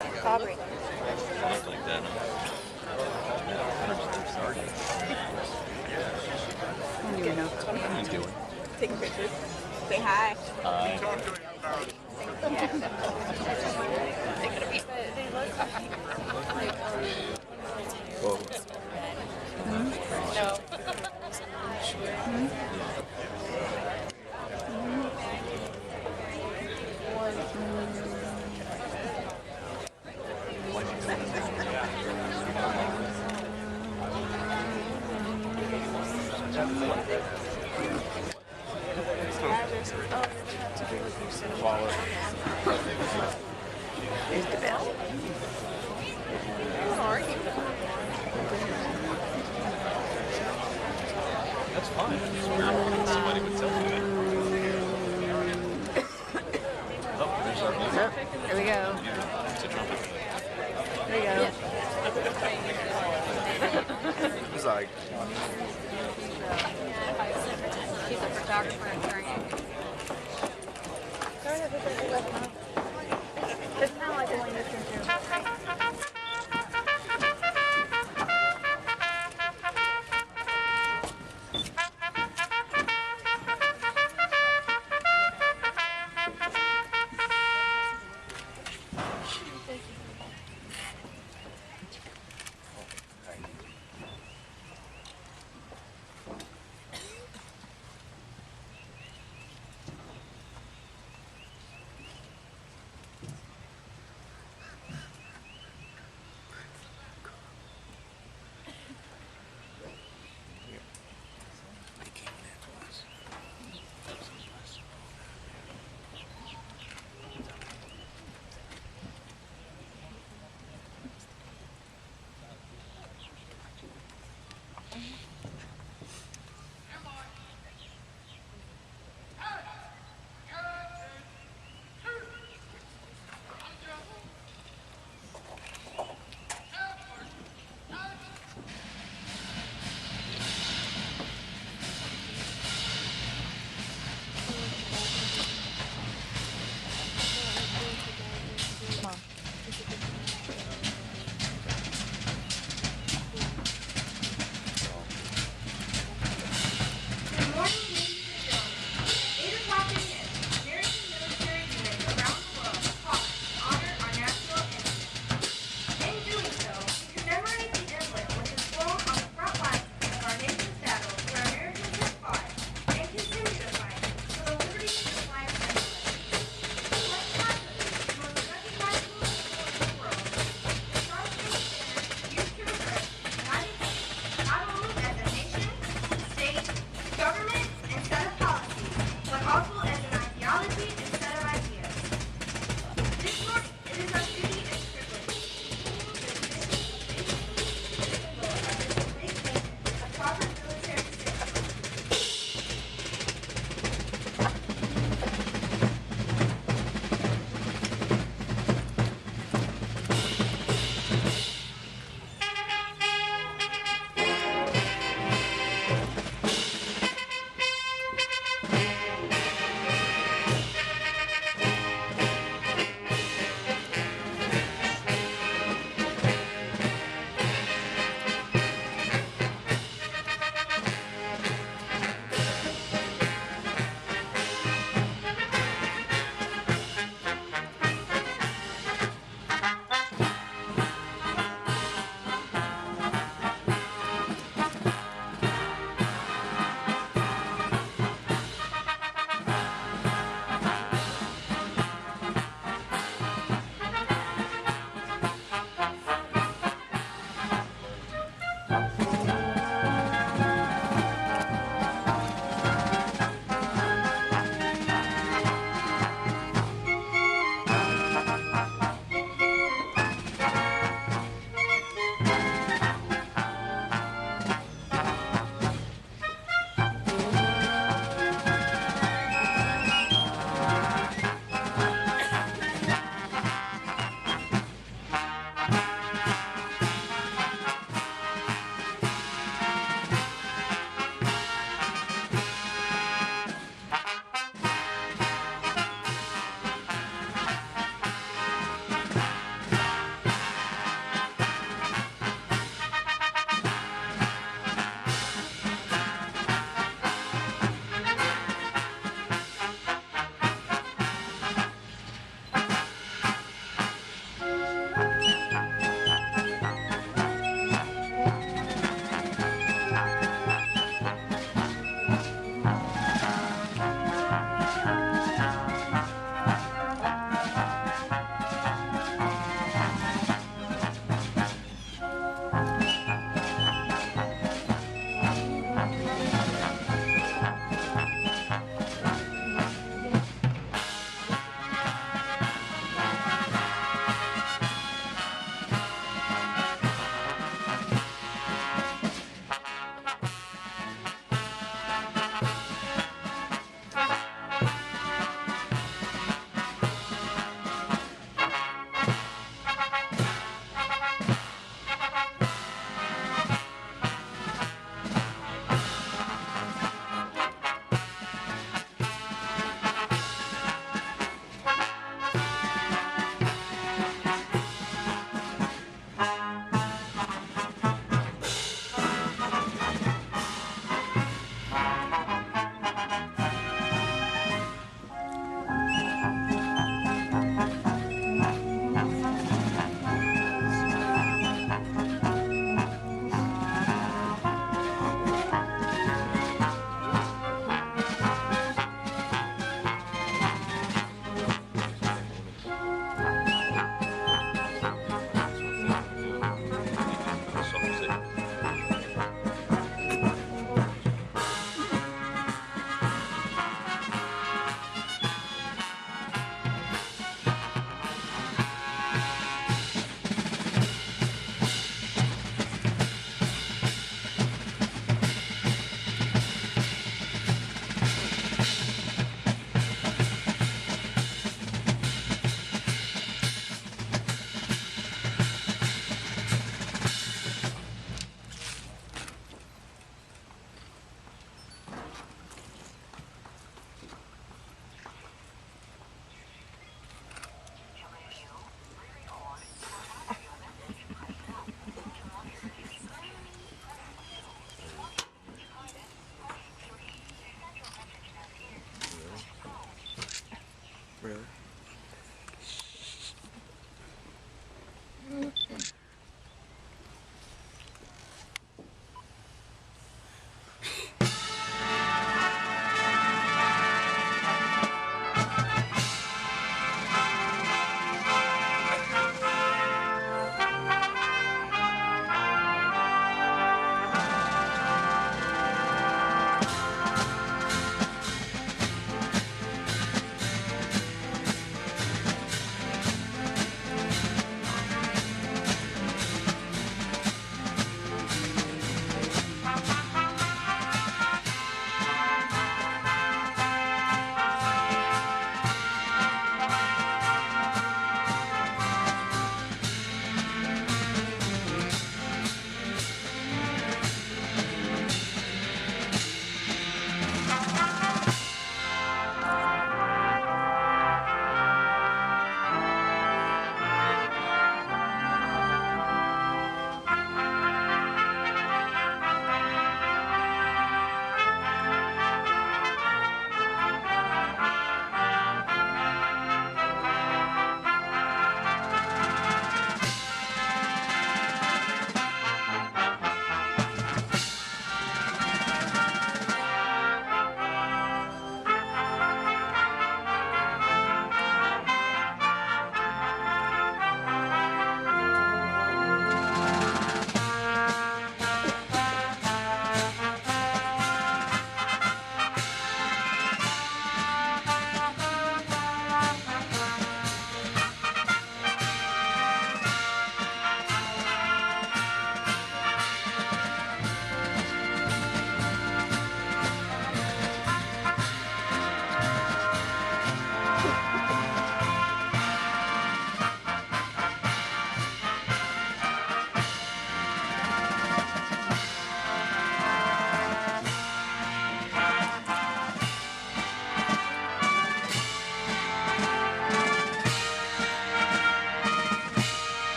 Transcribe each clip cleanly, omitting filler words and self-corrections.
Aubrey. Look like that. I don't even know. What are you doing? Take a picture. Say hi. Hi. Whoa. No. There's the bell. How are you? That's fine. It's weird. Somebody would tell me that. Oh, there's our music. Oh, there we go. It's a trumpet. There we go. It's like, He's a photographer in training. It's not like the one you're to.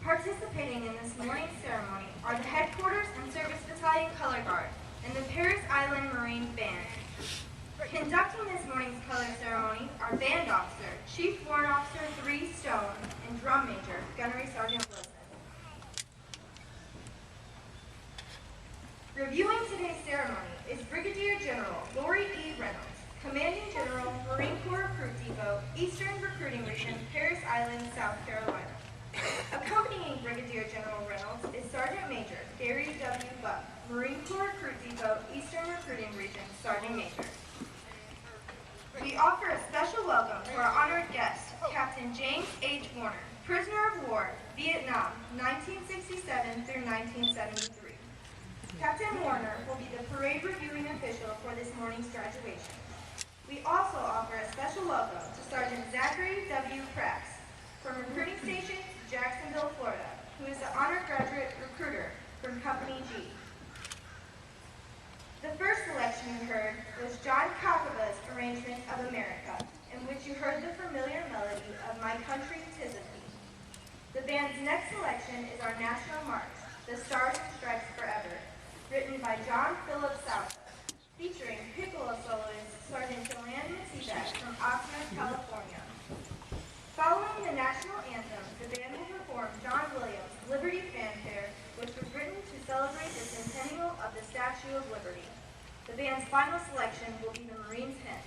Participating in this morning's ceremony are the Headquarters and Service Battalion Color Guard and the Parris Island Marine Band. Conducting this morning's color ceremony are Band Officer, Chief Warrant Officer 3 Stone, and Drum Major, Gunnery Sergeant Wilson. Reviewing today's ceremony is Brigadier General Lori E. Reynolds, Commanding General, Marine Corps Recruit Depot, Eastern Recruiting Region, Parris Island, South Carolina. Accompanying Brigadier General Reynolds is Sergeant Major Gary W. Buck, Marine Corps Recruit Depot, Eastern Recruiting Region, Sergeant Major. We offer a special welcome to our honored guest, Captain James H. Warner, prisoner of war, Vietnam, 1967 through 1973. Captain Warner will be the parade reviewing official for this morning's graduation. We also offer a special welcome to Sergeant Zachary W. Prax from Recruiting Station, Jacksonville, Florida, who is the honored graduate recruiter from Company G. The first selection you heard was John Kakava's arrangement of America, in which you heard the familiar melody of My Country 'Tis of Thee. The band's next selection is our national march, The Stars and Stripes Forever, written by John Philip Sousa, featuring piccolo soloist Sergeant Joanne Mattibak from Oxnard, California. Following the national anthem, the band will perform John Williams' Liberty Fanfare, which was written to celebrate the centennial of the Statue of Liberty. The band's final selection will be the Marines' Hymn.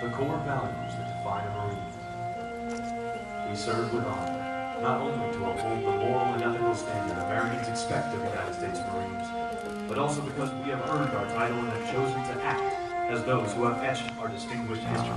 the core values that define a Marine. We serve with honor, not only to uphold the moral and ethical standard Americans expect of United States Marines, but also because we have earned our title and have chosen to act as those who have etched our distinguished history.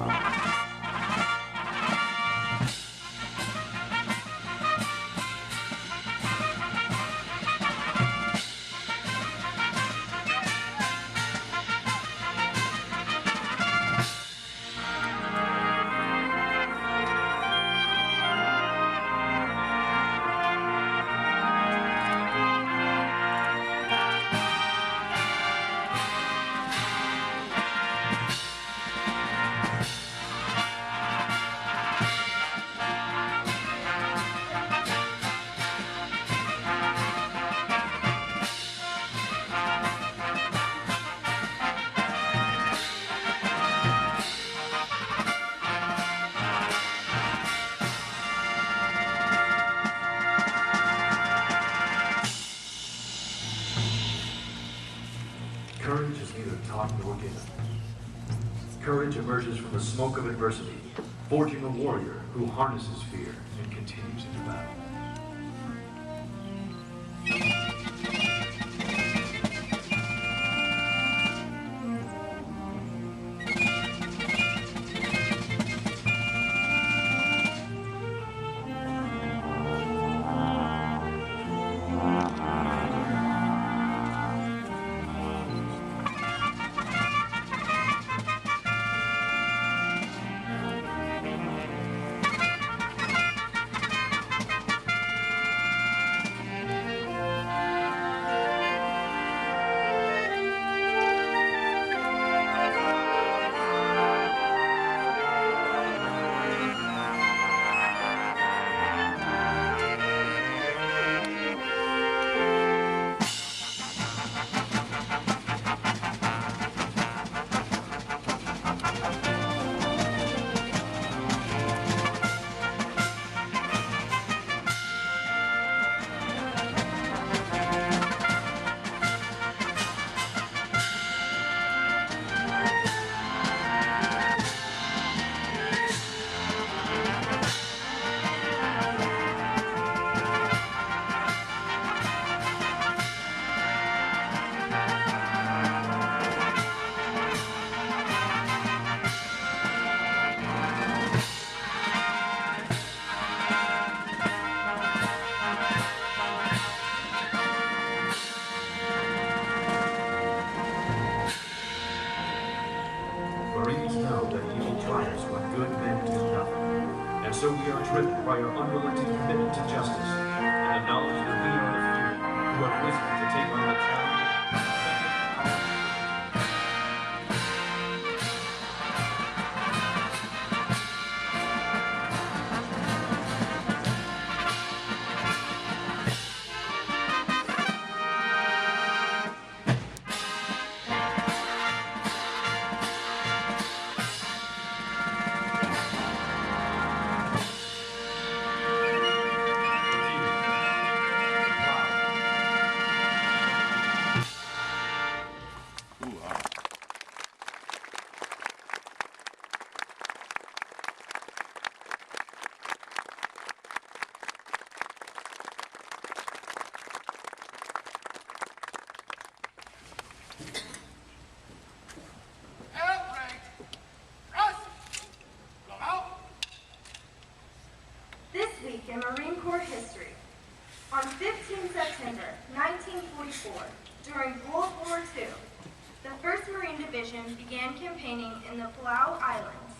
Courage is neither taught nor given. Courage emerges from the smoke of adversity, forging a warrior who harnesses fear and continues into battle. Marines know that evil triumphs when good men do nothing, and so we are driven by our unrelenting commitment to justice and the knowledge that we are the few who have risen to take on the challenge. This week in Marine Corps history. On 15 September 1944, during World War II, the 1st Marine Division began campaigning in the Palau Islands.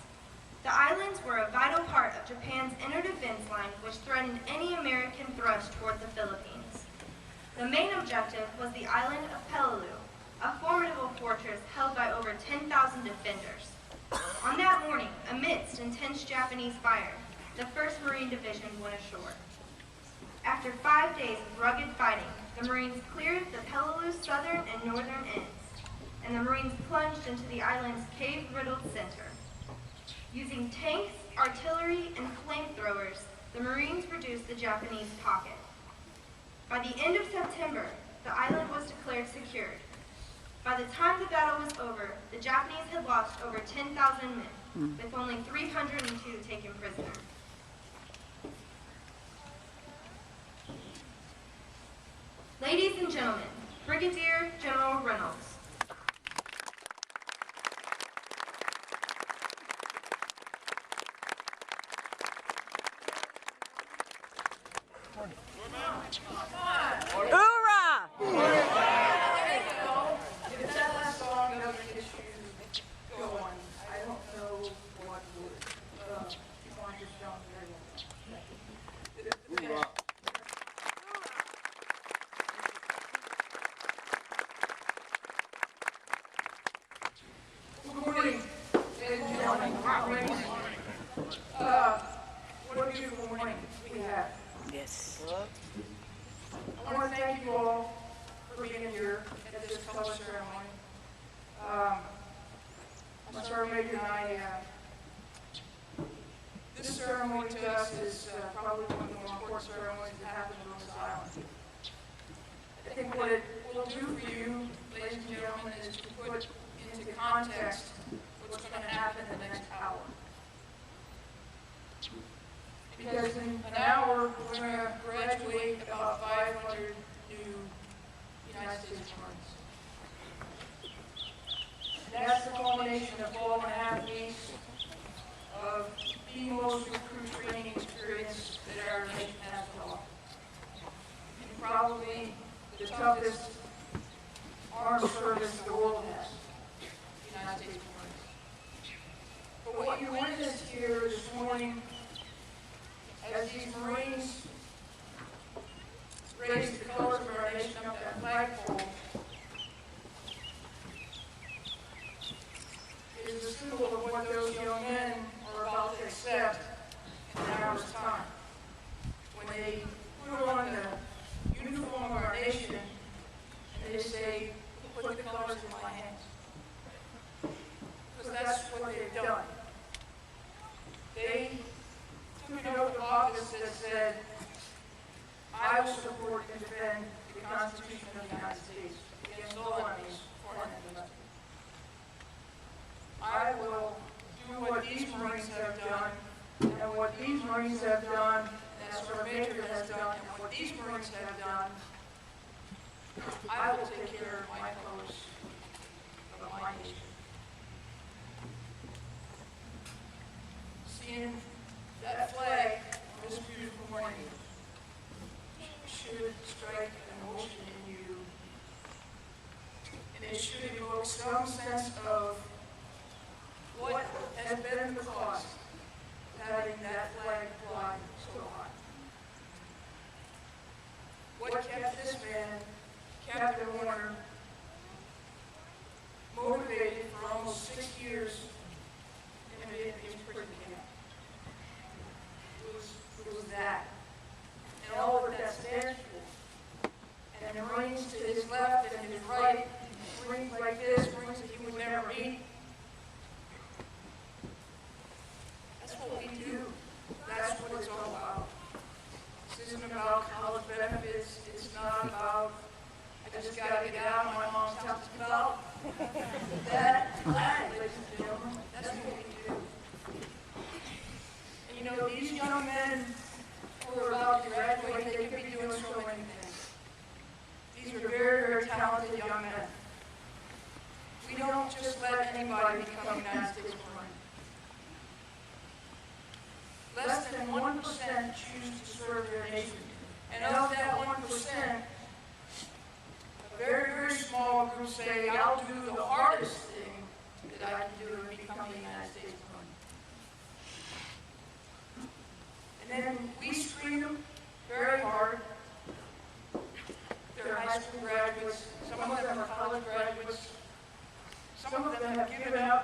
The islands were a vital part of Japan's inner defense line, which threatened any American thrust toward the Philippines. The main objective was the island of Peleliu, a formidable fortress held by over 10,000 defenders. On that morning, amidst intense Japanese fire, the 1st Marine Division went ashore. After 5 days of rugged fighting, the Marines cleared the Peleliu's southern and northern ends, and the Marines plunged into the island's cave-riddled center. Using tanks, artillery, and flamethrowers, the Marines reduced the Japanese pocket. By the end of September, the island was declared secured. By the time the battle was over, the Japanese had lost over 10,000 men, with only 302 taken prisoner. Ladies and gentlemen, Brigadier General Reynolds. Hoorah! If that last song doesn't get you going, I don't know what would. You want to just jump very well. Good morning, ladies and gentlemen. What a beautiful morning we have. Yes. I want to thank you all for being here at this color ceremony. My sergeant major and I, this ceremony to us is probably one of the more important ceremonies that happen on this island. I think what it will do for you, ladies and gentlemen, is to put into context what's going to happen in the next hour. Because in an hour, we're going to graduate about 500 new United States Marines. And that's the culmination of 12.5 weeks of the most recruit training experience that our nation has to offer. And probably the toughest armed service the world has, the United States Marines. But what you witnessed here this morning as these Marines raised the colors of our nation up that flagpole is a symbol of what those young men are about to accept in an hour's time. When they put on the uniform of our nation and they say, put the colors in my hands. Because that's what they've done. They took an oath of office that said, I will support and defend the Constitution of the United States against all enemies, foreign and domestic. I will do what these Marines have done, and what these Marines have done, and as our Major has done, and what these Marines have done, I will take care of my foes of my nation. Seeing that flag on this beautiful morning should strike an emotion in you, and it should evoke some sense of what has been the cost of having that flag fly so high. What kept this man, Captain Warner, motivated for almost 6 years in a Vietnamese prison camp? It was that. And all of that stands for. And the Marines to his left and his right, Marines like this, Marines that he would never meet. That's what we do. That's what it's all about. This isn't about college benefits. It's not about, I just got to get out of my mom's house to college. That flag, ladies and gentlemen, that's what we do. And you know, these young men who are about to graduate, they could be doing so many things. These are very, very talented young men. We don't just let anybody become a United States Marine. Less than 1% choose to serve their nation. And of that 1%, a very, very small group say, I'll do the hardest thing that I can do and become a United States Marine. And then we screen them very hard. They're high school graduates. Some of them are college graduates. Some of them have given up.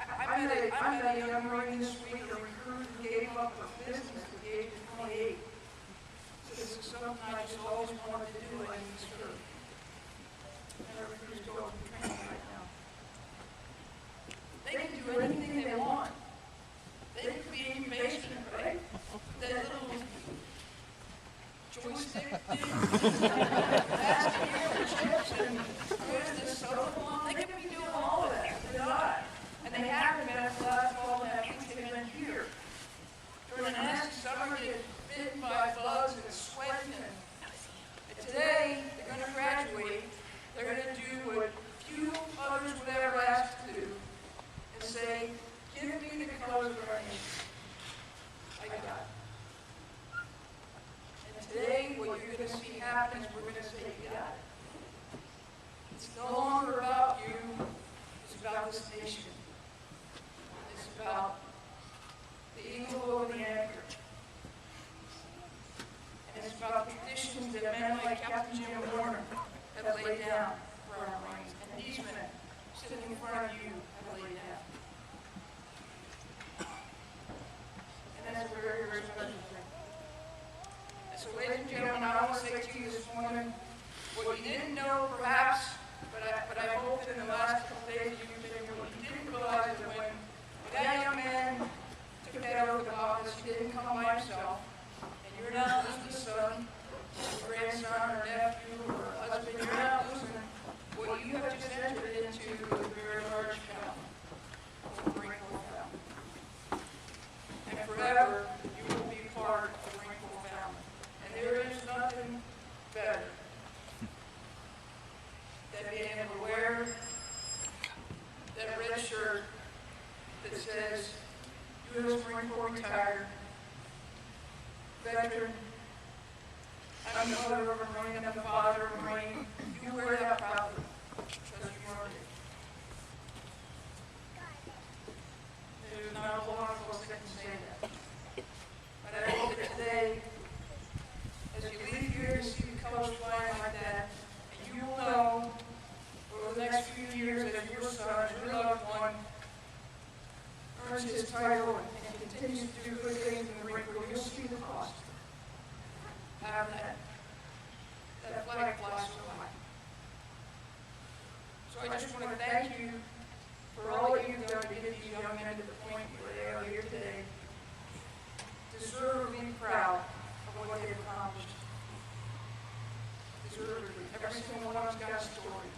I met a young Marine this week, a recruit who gave up a business at the age of 28. So this is something I just always wanted to do and I serve. And our recruits go through training right now. They can do anything they want. They can create innovation, right? That little joystick thing, fast chips and where's this soda? They about this nation. It's about the eagle over the anchor. And it's about the conditions that men like Captain Jim Warner have laid down for our Marines. And these men sitting in front of you have laid down. And that's a very, very special thing. And so, ladies and gentlemen, I want to say to you this morning, what you didn't know perhaps, but I hope that in the last couple of days you what you didn't realize that when that young man took that oath of office, he didn't come by himself. And you're not losing a son, or grandson, or nephew, or husband. You're not losing what you have just entered into a very large family, the Marine Corps family. And forever, you will be part of the Marine Corps family. And there is nothing better than being able to wear that red shirt that says U.S. Marine Corps retired, veteran, I'm the mother of a Marine, I'm the father of a Marine. You wear that proudly, because you earned it. There's not a whole lot of us that can say that. But I hope that today, as you leave here to see the colors flying like that, and you will know over the next few years as your son, your loved one, earns his title and continues to do good things in the Marine Corps, you'll see the cost. Have that flag flies so high. So I just want to thank you for all that you've done to get these young men to the point where they are here today. Deservedly proud of what they've accomplished. Deservedly. Every single one of them's got a story.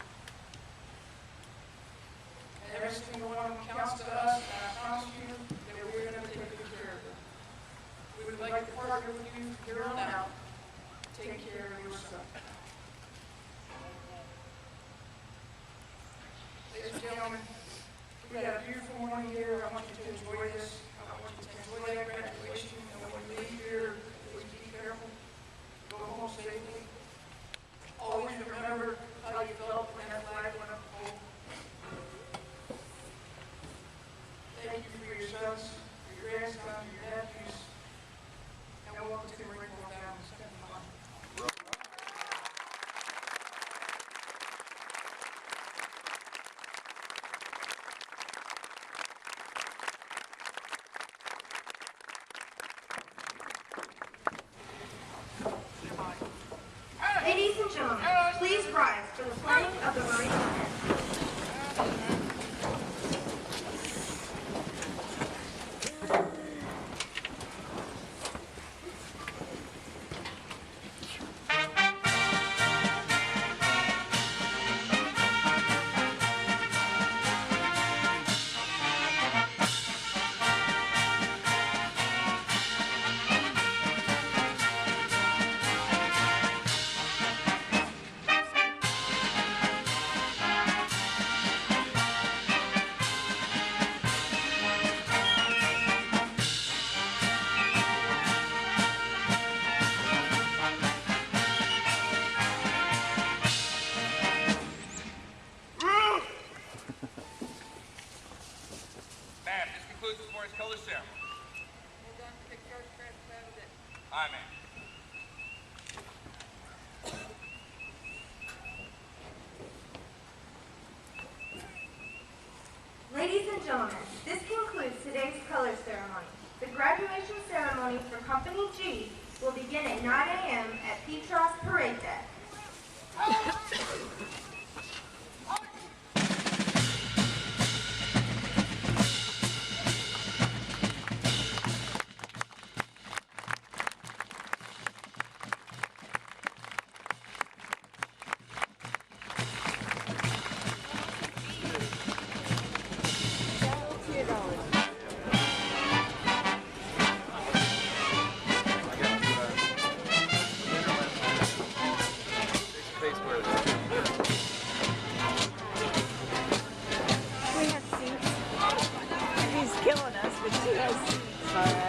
And every single one of them counts to us, and I promise you that we're going to take good care of them. We would like to partner with you from here on out to take care of your son. Ladies and gentlemen, we've got a beautiful morning here. I want you to enjoy this. I want you to enjoy that graduation. And when you leave here, please be careful. Go home safely. Always remember how you felt when that flag went up the pole. Thank you for your sons, for your grandsons, for your nephews, and welcome to the Marine Corps family. Second line. Ladies and gentlemen, please rise for the playing of the Marine Corps. Color ceremony. Aye, ma'am. Ladies and gentlemen, this concludes today's color ceremony. The graduation ceremony for Company G will begin at 9 a.m. at Petros Parade Deck. We have seats. He's killing us, but she has seats.